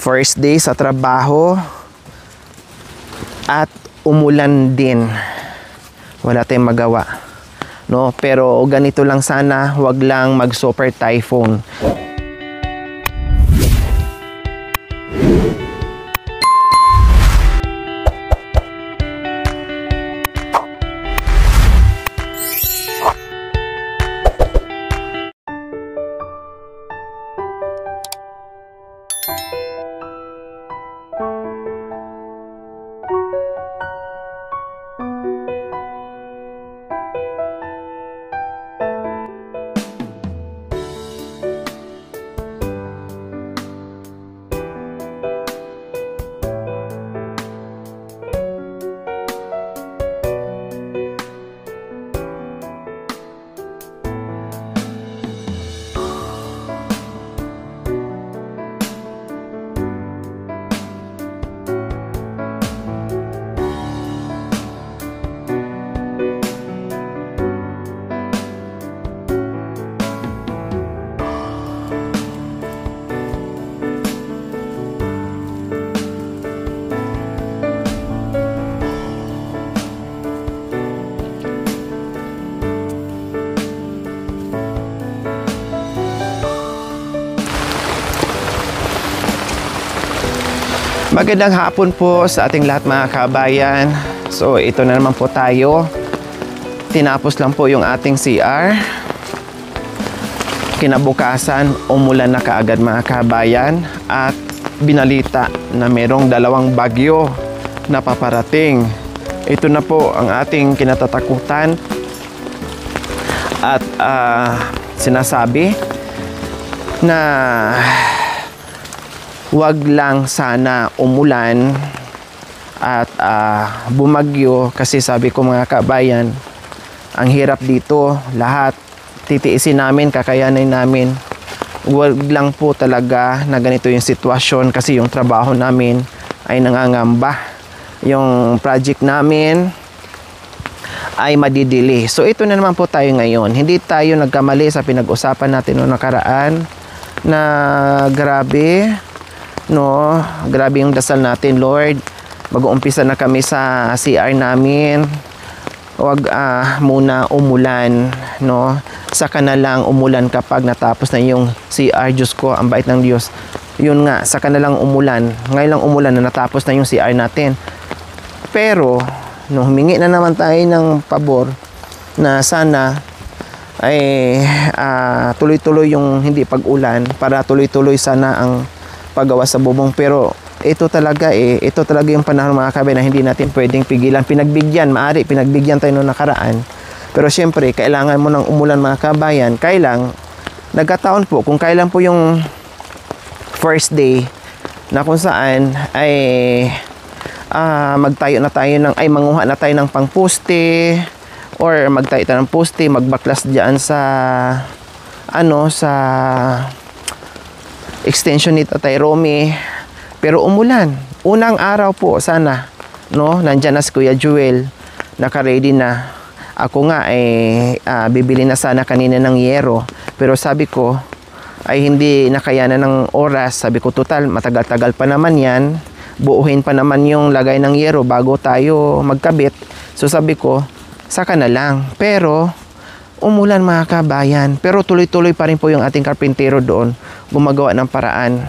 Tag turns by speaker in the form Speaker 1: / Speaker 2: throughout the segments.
Speaker 1: First day sa trabaho at umulan din. Wala tayong magawa. No, pero ganito lang sana, wag lang mag super typhoon. Magandang hapon po sa ating lahat mga kabayan. So ito na naman po tayo. Tinapos lang po yung ating CR. Kinabukasan, umulan na kaagad mga kabayan. At binalita na merong 2 bagyo na paparating. Ito na po ang ating kinatatakutan. At sinasabi na wag lang sana umulan at bumagyo, kasi sabi ko mga kabayan, ang hirap dito, lahat titiisin namin, kakayanin namin. Wag lang po talaga na ganito yung sitwasyon, kasi yung trabaho namin ay nangangamba, yung project namin ay madidili. So ito na naman po tayo ngayon. Hindi tayo nagkamali sa pinag-usapan natin noong nakaraan na grabe, no, grabe yung dasal natin, Lord. Mag-uumpisa na kami sa CR namin. Huwag muna umulan, no. Saka na lang umulan kapag natapos na yung CR. Diyos ko, ang bait ng Diyos. Yun nga, saka na lang umulan. Ngayon lang umulan na natapos na yung CR natin. Pero, no, humingi na naman tayo ng pabor na sana ay tuloy-tuloy yung hindi pag-ulan, para tuloy-tuloy sana ang paggawa sa bubong. Pero ito talaga ito talaga yung panahon mga kabayan na hindi natin pwedeng pigilan. Pinagbigyan, maari pinagbigyan tayo noong nakaraan, pero syempre kailangan mo ng umulan mga kabayan. Kailang nagkataon po kung kailan po yung first day na kung saan ay magtayo na tayo ng, ay manguha na tayo ng pangposte, or magtayo tayo ng poste, magbaklas diyan sa sa extension ni Tatay Romy. Pero umulan. Unang araw po sana, no, nandyan na si Kuya Jewel, naka-ready na. Ako nga bibili na sana kanina ng yero, pero sabi ko ay hindi nakayanan ng oras. Sabi ko, total matagal-tagal pa naman yan, buuhin pa naman yung lagay ng yero bago tayo magkabit. So sabi ko, saka na lang. Pero umulan mga kabayan, pero tuloy-tuloy pa rin po yung ating karpintero doon, gumagawa ng paraan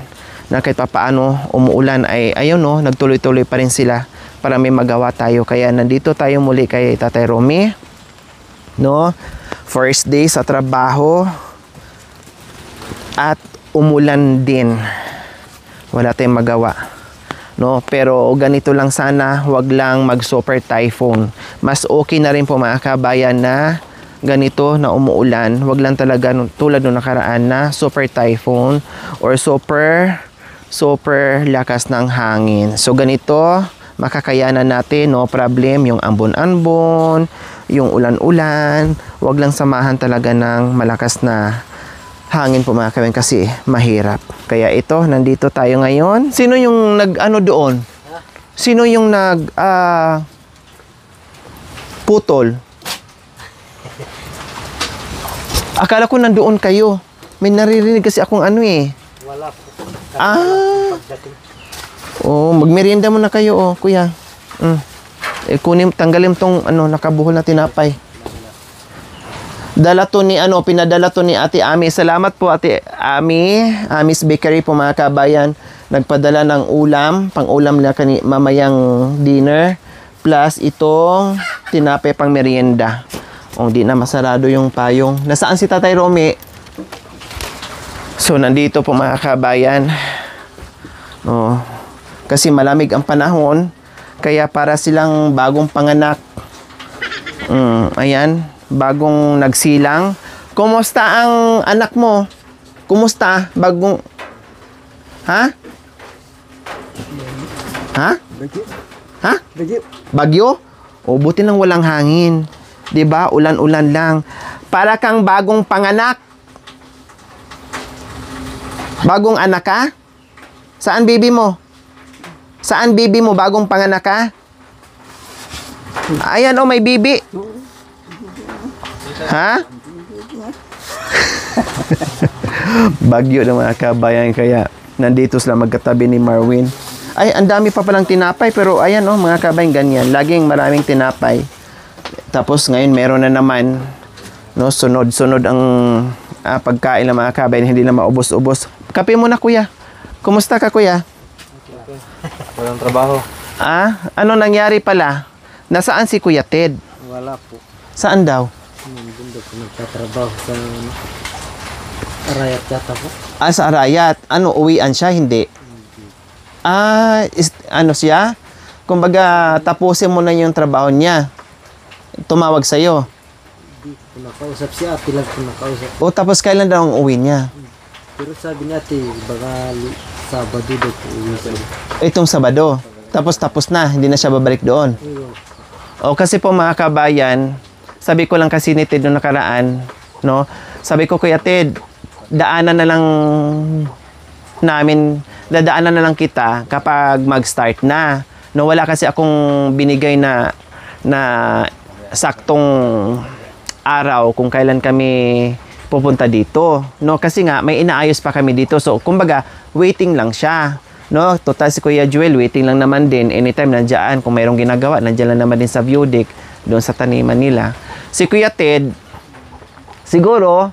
Speaker 1: na kahit paano umuulan ay ayun, no, nagtuloy-tuloy pa rin sila para may magawa tayo. Kaya nandito tayo muli kay Tatay Romy, no, first day sa trabaho at umulan din. Wala tayong magawa, no, pero ganito lang sana, wag lang mag super typhoon. Mas okay na rin po mga kabayan na ganito na umuulan. Wag lang talaga tulad nung nakaraan na super typhoon or super lakas ng hangin. So ganito makakayanan natin, no problem, yung ambon-ambon, yung ulan-ulan. Wag lang samahan talaga ng malakas na hangin po mga kabayan, kasi mahirap. Kaya ito, nandito tayo ngayon. Sino yung nag-ano doon? Sino yung putol? Akala ko nandoon kayo. May naririnig kasi akong ano eh.
Speaker 2: Wala po.
Speaker 1: Ah. Oh, magmerienda muna kayo, oh, kuya. Kunin, tanggalin tong nakabuhol na tinapay. Dala to ni pinadala to ni Ate Ami. Salamat po Ate Ami, Ami's Bakery po mga kabayan. Nagpadala ng ulam, pang-ulam na mamayang dinner. Plus itong tinapay pang merienda. O, di na masarado yung payong. Nasaan si Tatay Romy? So, nandito po mga kabayan. Oh, kasi malamig ang panahon. Kaya para silang bagong panganak. Ayan, bagong nagsilang. Kumusta ang anak mo? Kumusta? Bagong... Ha? Ha? Ha? Bagyo? O, buti nang walang hangin. 'Di ba? Ulan-ulan lang. Para kang bagong panganak. Bagong anak ka? Saan baby mo? Saan baby mo? Bagong panganak ka? Ayan, oh, may bibi. Ha? Bagyo ng mga kabayan, kaya nandito sila magkatabi ni Marwin. Ay, ang dami pa palang tinapay, pero ayan, oh, mga kabayan, ganyan. Laging maraming tinapay. Tapos ngayon meron na naman, no, sunod-sunod ang pagkain ng mga kabayan, hindi na maubos-ubos. Kape muna, kuya. Kumusta ka, kuya?
Speaker 2: Walang trabaho.
Speaker 1: Ano nangyari pala? Nasaan si Kuya Ted?
Speaker 2: Wala po.
Speaker 1: Saan daw?
Speaker 2: Nandun daw po nagtatrabaho sa Arayat yata po.
Speaker 1: Sa Arayat. Ano, uwian siya? Hindi. Ano siya? Kumbaga, tapusin mo na yung trabaho niya. Tumawag sa'yo.
Speaker 2: Hindi ko nakausap si ate lang po nakausap.
Speaker 1: O, tapos kailan daw ang uwi niya?
Speaker 2: Pero sabi ni ate, baka Sabado daw po uwi siya.
Speaker 1: Itong Sabado. Tapos na. Hindi na siya babalik doon. O, kasi po mga kabayan, sabi ko lang kasi ni Ted noong nakaraan, no? Sabi ko, Kuya Ted, dadaanan na lang kita kapag mag-start na. No, wala kasi akong binigay na saktong araw kung kailan kami pupunta dito. No, kasi nga may inaayos pa kami dito. So, kumbaga, waiting lang siya. No, total si Kuya Joel, waiting lang naman din. Anytime nandiyan, kung mayroong ginagawa, nandiyan lang naman din sa view deck, doon sa taniman nila. Si Kuya Ted, siguro,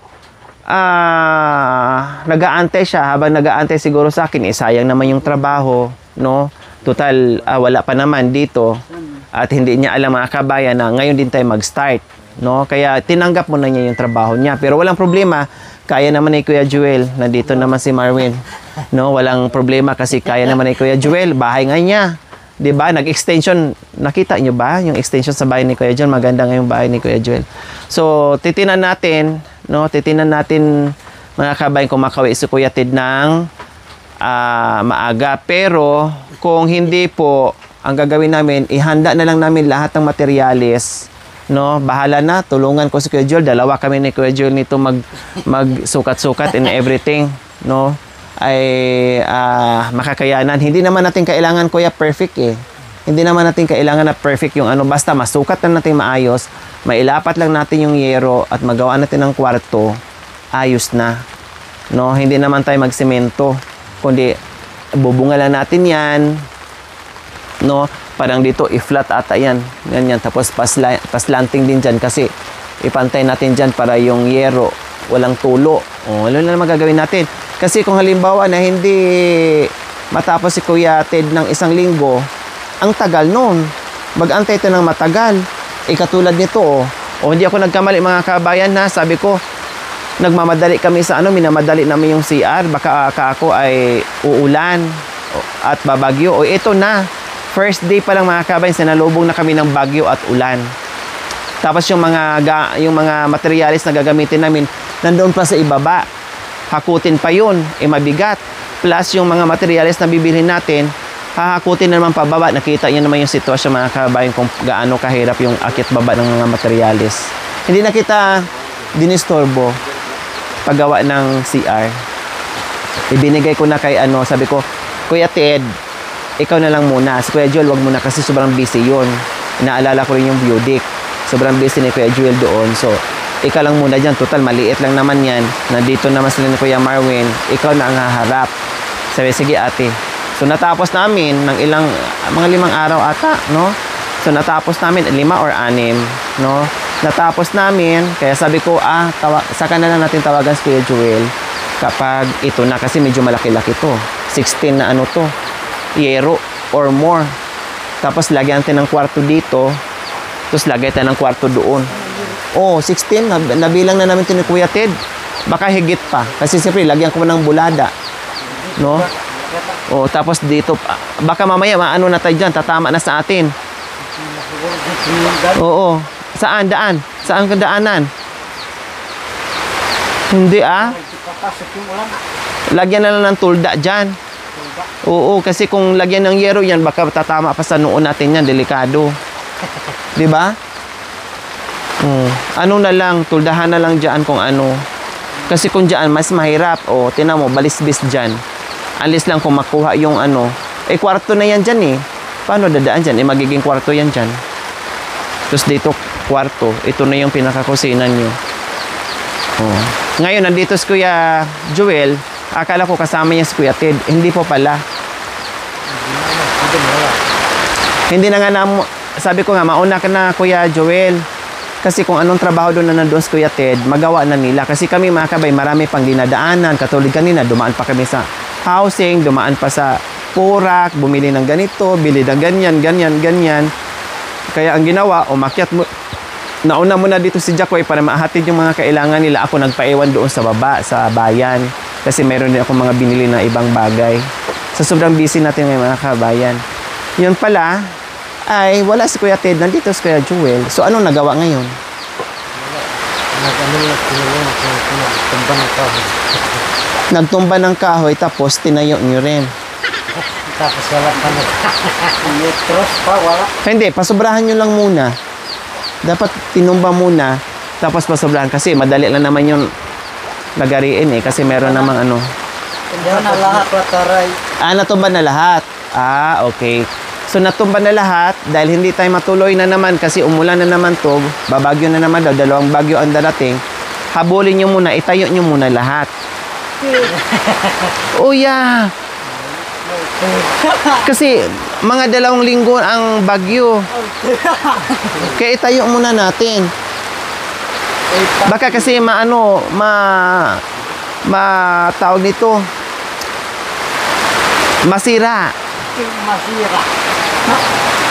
Speaker 1: nag-aantay siya. Habang nag-aantay siguro sa akin, sayang naman yung trabaho, no? Total, wala pa naman dito. At hindi niya alam mga kabayan na ngayon din tayo mag-start, no? Kaya tinanggap mo na niya yung trabaho niya. Pero walang problema, kaya naman ni Kuya Joel. Nandito naman si Marwin. No, walang problema kasi kaya naman ni Kuya Joel. Bahay nga niya. 'Di ba? Nag-extension. Nakita niyo ba yung extension sa bahay ni Kuya Joel? Maganda nga yung bahay ni Kuya Joel. So, titinan natin, no? Titinan natin mga kabayan kung makauwi si Kuya Ted ng maaga. Pero kung hindi po, ang gagawin namin, ihanda na lang namin lahat ng materyales. No, bahala na, tulungan ko si Kuya Joel. Dalawa kami ni Kuya Joel nito magsukat-sukat and everything, no? Ay makakayanan. Hindi naman natin kailangan, Kuya, perfect eh. Hindi naman natin kailangan na perfect yung basta masukat na natin maayos, mailapat lang natin yung yero at magawa natin ng kwarto, ayos na. No, hindi naman tayo magsemento, kundi bubunga lang natin 'yan. No, parang dito i-flat ata 'yan. Ganyan, tapos paslanting din diyan kasi ipantay natin diyan para yung yero walang tulo. Ano na magagawin natin? Kasi kung halimbawa na hindi matapos si Kuya Ted ng 1 linggo, ang tagal nun. Mag-antay ito ng matagal. Katulad nito, hindi ako nagkamali mga kabayan na sabi ko, nagmamadali kami sa minamadali namin yung CR. Baka ako ay uulan at babagyo. Ito na. First day pa lang mga kabayan, sinalubong na kami ng bagyo at ulan. Tapos yung mga materialis na gagamitin namin, nandoon pa sa ibaba. Hakutin pa yun, mabigat. Plus yung mga materialis na bibilhin natin, hahakutin na naman pababa. Nakita niyo naman yung sitwasyon mga kabayan kung gaano kahirap yung akit baba ng mga materialis. Hindi na kita dinistorbo paggawa ng CR. Ibinigay ko na kay sabi ko, Kuya Ted, ikaw na lang muna. Si Kuya Joel, wag muna kasi sobrang busy yun. Inaalala ko rin yung view deck. Sobrang busy ni Kuya Joel doon. So, ikaw lang muna dyan. Total, maliit lang naman yan. Nandito naman sila ni Kuya Marwin. Ikaw na ang haharap. Sabi, sige ate. So natapos namin ng mga 5 araw ata, no? So natapos namin 5 or 6, no? Natapos namin, kaya sabi ko, saka na lang natin tawagan si Kuya Joel kapag ito na, kasi medyo malaki-laki to. 16 na ano to, yero or more. Tapos lagyan natin ng kwarto dito, tapos lagyan tayo ng kwarto doon. Oh, 16, nabilang na namin ito ni Kuya Ted. Baka higit pa, kasi siyempre lagyan ko ng bulada, no? Oh, tapos dito, baka mamaya maano na tayo dyan, tatama na sa atin. Oo. Saan? Daan? Saan ka daanan? Hindi Lagyan na lang ng tulda dyan. Oo, kasi kung lagyan ng yero yan, baka tatama pa sa noon natin yan, delikado. Diba? Ano na lang, tuldahan na lang dyan kung ano. Kasi kung dyan, mas mahirap. O, tinan mo, balisbis dyan. Alis lang kung makuha yung ano. Kwarto na yan dyan eh. Paano dadaan dyan? Magiging kwarto yan dyan. Tapos dito, kwarto. Ito na yung pinakakusinan nyo. Oh. Ngayon, nandito si Kuya Joel. Akala ko kasama niya si Kuya Ted. Hindi po pala. Hindi na nga sabi ko nga, mauna ka na Kuya Joel. Kasi kung anong trabaho doon na nandoon si Kuya Ted, magawa na nila. Kasi kami mga kabay, marami pang dinadaanan. Katulad kanina, dumaan pa kami sa housing, dumaan pa sa Purak, bumili ng ganito, bili ng ganyan, ganyan. Kaya ang ginawa, umakyat mo. Nauna muna dito si Jackoy para maahatid yung mga kailangan nila. Ako nagpaiwan doon sa baba, sa bayan. Kasi meron din ako mga binili na ibang bagay. So sobrang busy natin ngayon mga kabayan. Yun pala, ay wala si Kuya Ted, nandito si Kuya Joel. So anong nagawa ngayon? Nagtumba ng kahoy tapos tinayo nyo rin.
Speaker 2: Tapos wala pa na. Metros pa, wala.
Speaker 1: Hindi, pasobrahan nyo lang muna. Dapat tinumba muna, tapos pasobrahan. Kasi madali lang naman yung lagariin eh. Kasi meron namang ano.
Speaker 2: Tumba na lahat, wataray.
Speaker 1: Natumba na lahat. Okay. So natumba na lahat dahil hindi tayo matuloy na naman kasi umulan na naman to. Babagyo na naman daw, 2 bagyo ang darating. Habulin nyo muna, itayo nyo muna lahat. Oh yeah. Kasi mga 2 linggo ang bagyo. Kaya itayo muna natin. Baka kasi tawag nito, masira.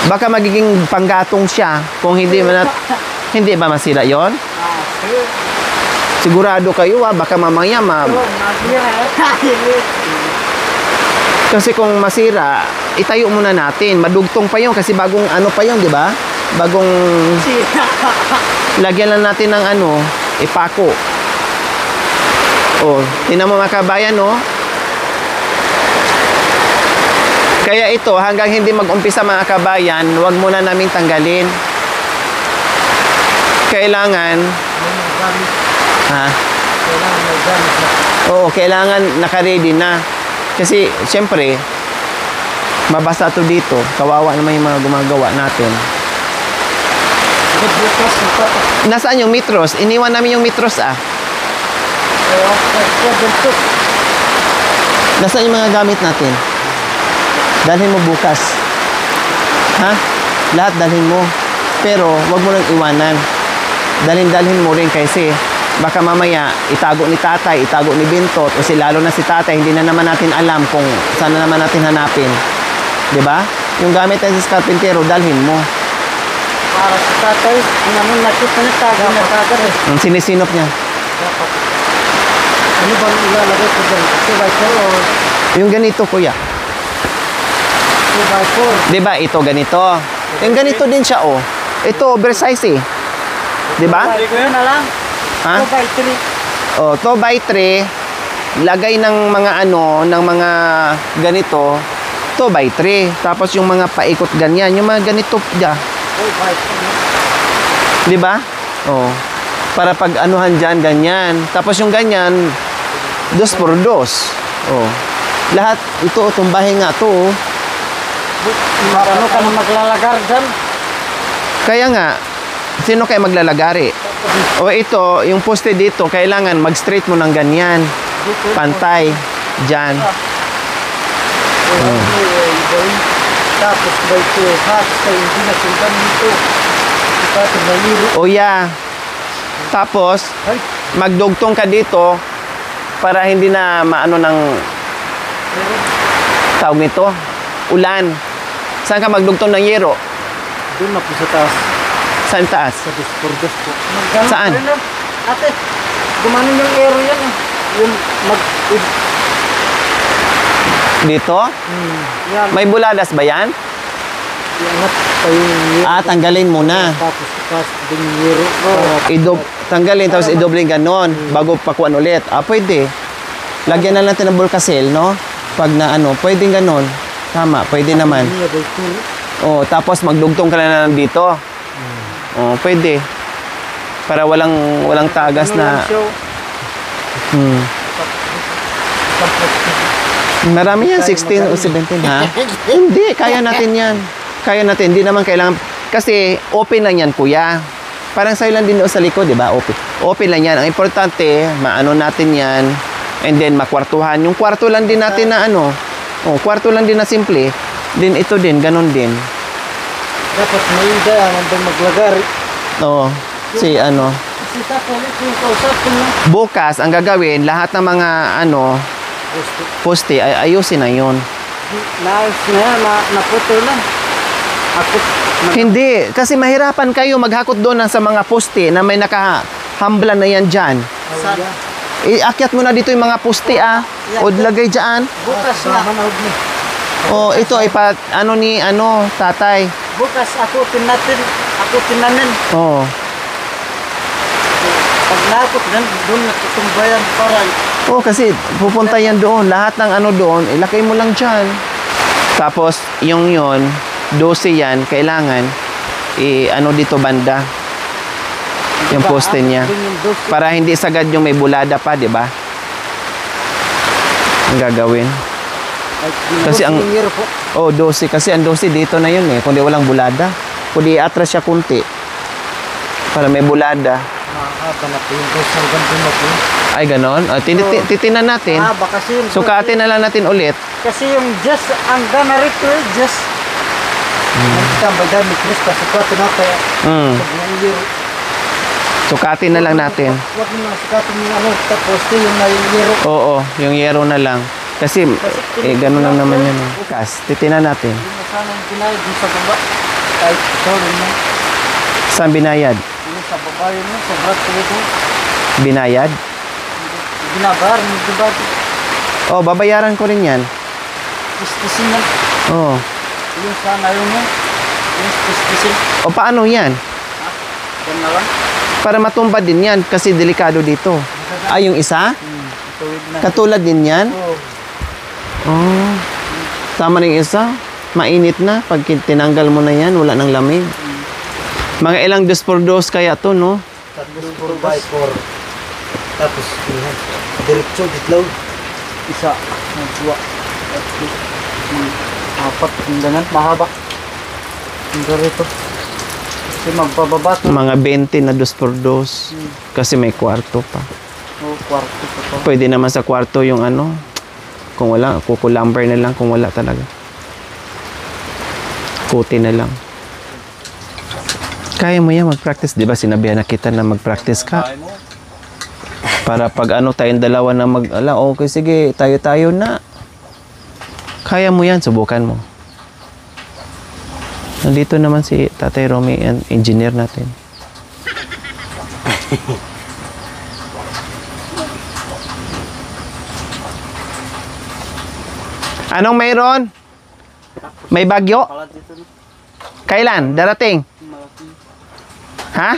Speaker 1: Baka magiging panggatong siya kung hindi ba masira yon? Sigurado kayo baka mamaya kasi kung masira, itayo muna natin. Madugtong pa yun kasi bagong ano pa yun, di ba? Bagong lagyan lang natin ng ipako. Oh, tingnan mo mga kabayan, no? Kaya ito, hanggang hindi mag-umpisa mga kabayan, huwag muna naming tanggalin. Kailangan Oo, kailangan naka-ready na. Kasi, siyempre, mabasa to dito. Kawawa naman yung mga gumagawa natin. Nasaan yung mitros? Iniwan namin yung mitros, Nasaan yung mga gamit natin? Dalhin mo bukas. Lahat dalhin mo. Pero, wag mo lang iwanan. Dalhin mo rin kasi baka mamaya itago ni tatay, itago ni Bintot, o lalo na si tatay, hindi na naman natin alam kung saan na naman natin hanapin. Diba? Yung gamit tayo sa karpintero, dalhin mo.
Speaker 2: Para sa tatay, naman nakita na tago na tago
Speaker 1: Ang sinisinop niya.
Speaker 2: Ano bang ilalagay ko dyan? 2x4 or?
Speaker 1: Yung ganito, kuya.
Speaker 2: 2x4.
Speaker 1: Diba? Ito, ganito. Yung ganito din siya, Ito, oversize, Diba?
Speaker 2: Hindi ko yun na lang. 2x3.
Speaker 1: 2x3. Lagay ng mga ng mga ganito, 2x3. Tapos yung mga paikot ganyan, yung mga ganito,
Speaker 2: 2x3.
Speaker 1: Diba? Para pag anuhan dyan, ganyan. Tapos yung ganyan, 2x2. Lahat, ito, tumbahin nga to.
Speaker 2: Ano ka na maglalagar dyan?
Speaker 1: Kaya nga, sino kaya maglalagari? Ito, yung poste dito, kailangan mag-straight mo ng ganyan. Pantay. Dyan.
Speaker 2: Tapos ba ito, hatos tayo hindi na sundan dito. Ipatid na liro.
Speaker 1: O yeah. Tapos,
Speaker 2: Ay,
Speaker 1: magdugtong ka dito para hindi na maano ng tawag nito, ulan. Saan ka magdugtong ng yero?
Speaker 2: doon na po sa taas.
Speaker 1: Saan taas?
Speaker 2: Sa Dispordos po. Magkano
Speaker 1: Saan?
Speaker 2: pa rin lang. Ate, gumanon yung aero yan. Yung mag...
Speaker 1: Dito?
Speaker 2: Yan.
Speaker 1: May buladas ba yan?
Speaker 2: Iangat pa yung yero.
Speaker 1: Ah, tanggalin muna.
Speaker 2: Tapos ipas din yung yero.
Speaker 1: Tanggalin, tapos idobling ganon bago pakuan ulit. Ah, pwede. Lagyan na natin ng bulkasil, no? Pag na ano, pwedeng ganon. Tama, pwede naman.
Speaker 2: Hindi na ba ito?
Speaker 1: Oh, tapos magdugtong ka na lang dito. Oh, pwede. Para walang tagas
Speaker 2: Ano lang
Speaker 1: na.
Speaker 2: siya?
Speaker 1: Hmm. Marami yan, 16 o 17, ha? Hindi, kaya natin yan. Kaya natin, hindi naman kailangan. Kasi open lang yan, kuya. Parang sa'yo lang din doon sa likod, di ba? Open. Open lang yan. Ang importante, maano natin yan. And then, makwartuhan. Yung kwarto lang din natin na ano. Oh, kwarto lang din na simple. Din ito din, ganun din.
Speaker 2: Dapat may idea nandang maglagari.
Speaker 1: Oo. Si ano.
Speaker 2: Kasi tapos yung kausapin lang.
Speaker 1: Bukas, ang gagawin, lahat ng mga ano, poste, ay ayusin na yun.
Speaker 2: Naayos na yan, naputo lang. Ako,
Speaker 1: Hindi, kasi mahirapan kayo maghakot doon sa mga poste na may nakahamblan na yan dyan. Iakyat mo na dito yung mga poste o lagay dyan.
Speaker 2: bukas na.
Speaker 1: O ito ay tatay.
Speaker 2: Bukas akutin natin. Akutin namin.
Speaker 1: Oo.
Speaker 2: Pag nakot na, doon natutumbayan para.
Speaker 1: Oo, kasi pupunta yan doon. Lahat ng ano doon, ilakay mo lang dyan. Tapos, yung 12 yan, kailangan dito banda. Yung poste niya. Para hindi sagad yung may bulada pa, di ba? Ang gagawin. Kasi ang 12 kasi ang 12 dito na yun kundi walang bulada. Kundi atras siya kunti. Para may bulada.
Speaker 2: Mahaba na po yung kusang ganito na po.
Speaker 1: Ay ganon. Titinan natin.
Speaker 2: Kasi yung
Speaker 1: Sukatin na lang natin ulit.
Speaker 2: kasi yung just ang gana rito just nagtambay dahil may Chris kasi kwato na kaya pag nangyir
Speaker 1: Sukatin na lang natin.
Speaker 2: wag mo na sukatin yung tapos yung na yung yero.
Speaker 1: Oo, yung yero na lang. Kasi ganon lang naman yun. Bukas, titinan natin.
Speaker 2: Hindi na sana yung pinayad yung sa baba kahit sorry na
Speaker 1: Saan binayad?
Speaker 2: yung sa baba yun sa brat ko ito
Speaker 1: Binayad?
Speaker 2: binabar mo diba
Speaker 1: Oh, babayaran ko rin yan.
Speaker 2: istisin na
Speaker 1: Oo.
Speaker 2: yung sana yun yung istisin
Speaker 1: O paano yan?
Speaker 2: yan na lang
Speaker 1: Para matumba din yan kasi delikado dito. Yung isa?
Speaker 2: tuwid na
Speaker 1: Katulad din yan?
Speaker 2: oh.
Speaker 1: Oh. Tama rin isa. Mainit na. Pag tinanggal mo na yan, wala nang lamig. Mga ilang dos por dos kaya to, no?
Speaker 2: Tapos 4x4 tapos diretso ditlaw isa nagsuwa apat yung ganun mahaba yung ganito kasi magpababa to
Speaker 1: Mga 20 na dos por dos. Kasi may kwarto pa.
Speaker 2: kwarto pa to
Speaker 1: Pwede naman sa kwarto yung ano. Kung wala, kukulamber na lang kung wala talaga. Kuti na lang. Kaya mo yan mag-practice. Di ba sinabihan na kita na mag-practice ka? Para pag tayong dalawa na okay sige, tayo na. Kaya mo yan, subukan mo. Nandito naman si Tatay Romy, engineer natin. Anong mayroon? May bagyo?
Speaker 2: pala dito
Speaker 1: Kailan? Darating?
Speaker 2: malaki
Speaker 1: Ha?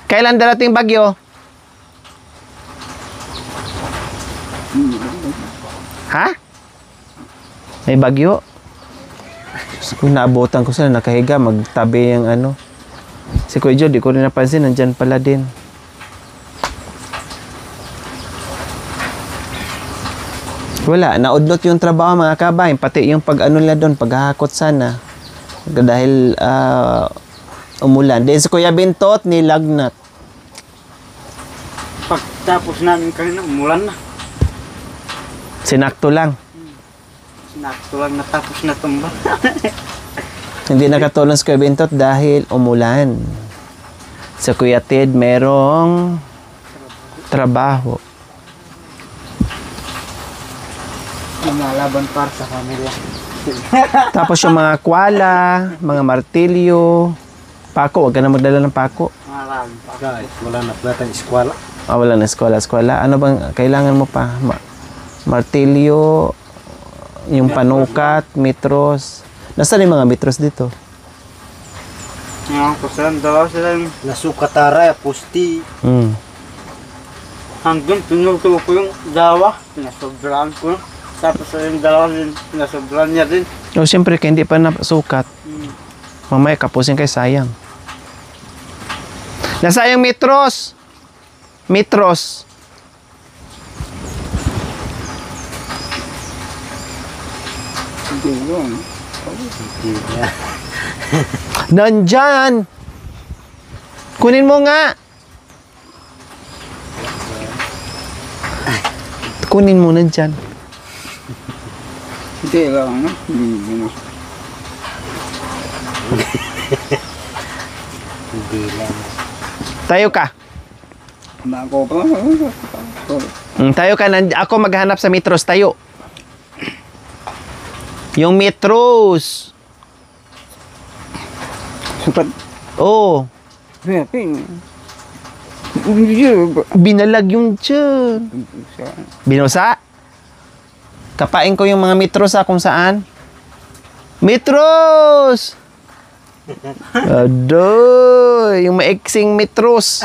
Speaker 1: Kailan darating bagyo? Ha? May bagyo? Kung naabutan ko sila, nakahiga, magtabi yung Si Kuya Joe, di ko rin napansin, nandyan pala din. Wala, naudlot yung trabaho mga kabayan, pati yung nila doon, paghahakot sana. Dahil umulan. Dahil si Kuya Bintot, nilagnat.
Speaker 2: pagtapos namin kanina umulan na
Speaker 1: Sinakto lang.
Speaker 2: Natulang natapos na tumba.
Speaker 1: Hindi nakatulong si Kuya Bintot dahil umulan. Sa Kuya Ted, merong trabaho.
Speaker 2: Lumalaban para sa pamilya.
Speaker 1: Tapos yung mga kwala, mga martilyo, pako, wag ka na magdala ng pako.
Speaker 2: Malaban pa.
Speaker 3: Guys, wala na pala tayong eskwela.
Speaker 1: Wala na eskwela. Ano bang kailangan mo pa? Martilyo, yung panukat, metros. Nasaan yung mga metros dito?
Speaker 2: Ngayon ko sila, dalawa sila yung
Speaker 3: Nasukatara, pusti.
Speaker 2: hanggang pinuto ko yung dawa. Pinasobraan ko. Tapos yung dalawa din, pinasobraan niya din.
Speaker 1: O siyempre, kaya hindi pa nasukat. Mamaya kapusin kayo, sayang. Nasayang metros! Metros!
Speaker 2: Hindi yun.
Speaker 1: Nandyan! Kunin mo nga! Kunin mo nandyan.
Speaker 2: Hindi lang. Hindi lang.
Speaker 3: Hindi lang.
Speaker 1: Tayo ka.
Speaker 2: Nako pa.
Speaker 1: Tayo ka. Ako maghanap sa metros. Tayo. Yung metros.
Speaker 2: Sukat.
Speaker 1: Oh. Binalag yung tiyan. Binusa? Kapain ko yung mga metros sa kung saan. Metros! Adoy! Yung maiksing metros.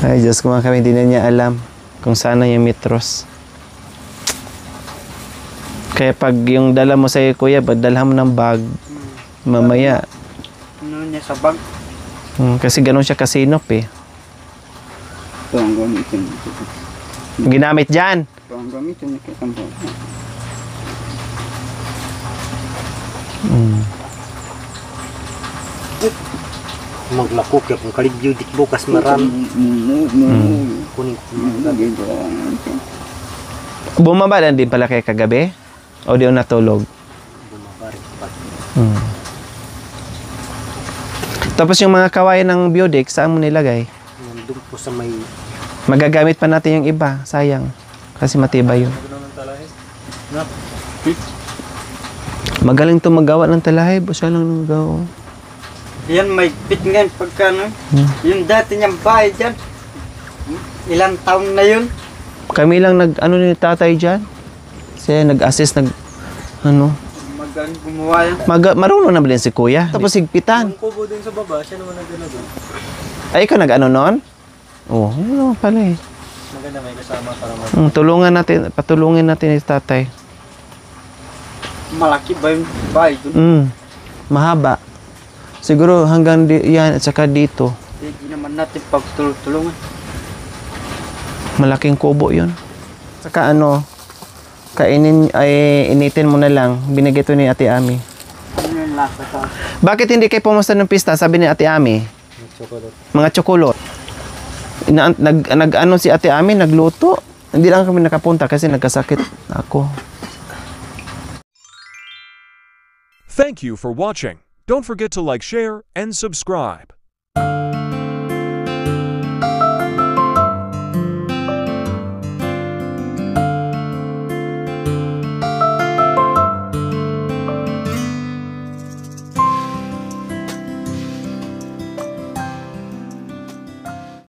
Speaker 1: Ay, Diyos ko, mga kami, hindi na niya alam kung saan na yung metros. Kaya pag yung dala mo sa'yo, kuya, dalhan mo ng bag, mamaya.
Speaker 2: Ano niya sa bag?
Speaker 1: Kasi ganun siya kasinop eh.
Speaker 2: Ito ang gamitin.
Speaker 1: Ginamit dyan.
Speaker 2: Ito ang gamitin.
Speaker 3: Maglako kaya kung kalibyo dik bukas marami. Kunin ko
Speaker 1: Bumaba na din pala kayo kagabi? O di o natulog?
Speaker 3: bumabarik pa.
Speaker 1: Tapos yung mga kawayan ng Biodex, saan mo nilagay?
Speaker 3: Nandun po sa may
Speaker 1: Magagamit pa natin yung iba. Sayang. Kasi matibay yun. Magaling to magawa ng talahib. O siya lang nagawa.
Speaker 2: Yan may pit ngayon pagka ano. Yung dati niyang bahay dyan. Ilang taon na yun.
Speaker 1: Kami lang ano ni tatay dyan. Siya nag-assist, ano.
Speaker 2: Magaling gumawa yan.
Speaker 1: Marunong na ba din si kuya? Tapos higpitan.
Speaker 3: Yung kubo din sa baba, siya naman nagano doon.
Speaker 1: Ay, ikaw nag-ano nun? Oo, ano pala eh.
Speaker 3: Maganda may kasama para
Speaker 1: Patulungin natin si tatay.
Speaker 2: Malaki ba yung bahay dun?
Speaker 1: Mahaba. Siguro hanggang yan at saka dito.
Speaker 2: Hindi naman natin pagtulungan.
Speaker 1: Malaking kubo yun. Saka initin mo na lang. Binigay to ni Ate Ami.
Speaker 2: Ano yung lasa ka?
Speaker 1: Bakit hindi kayo pumusta ng pista? Sabi ni Ate Ami. Mga tsokolot. Nag-ano si Ate Ami, nagluto. Hindi lang kami nakapunta kasi nagkasakit ako.
Speaker 4: Thank you for watching. Don't forget to like, share, and subscribe.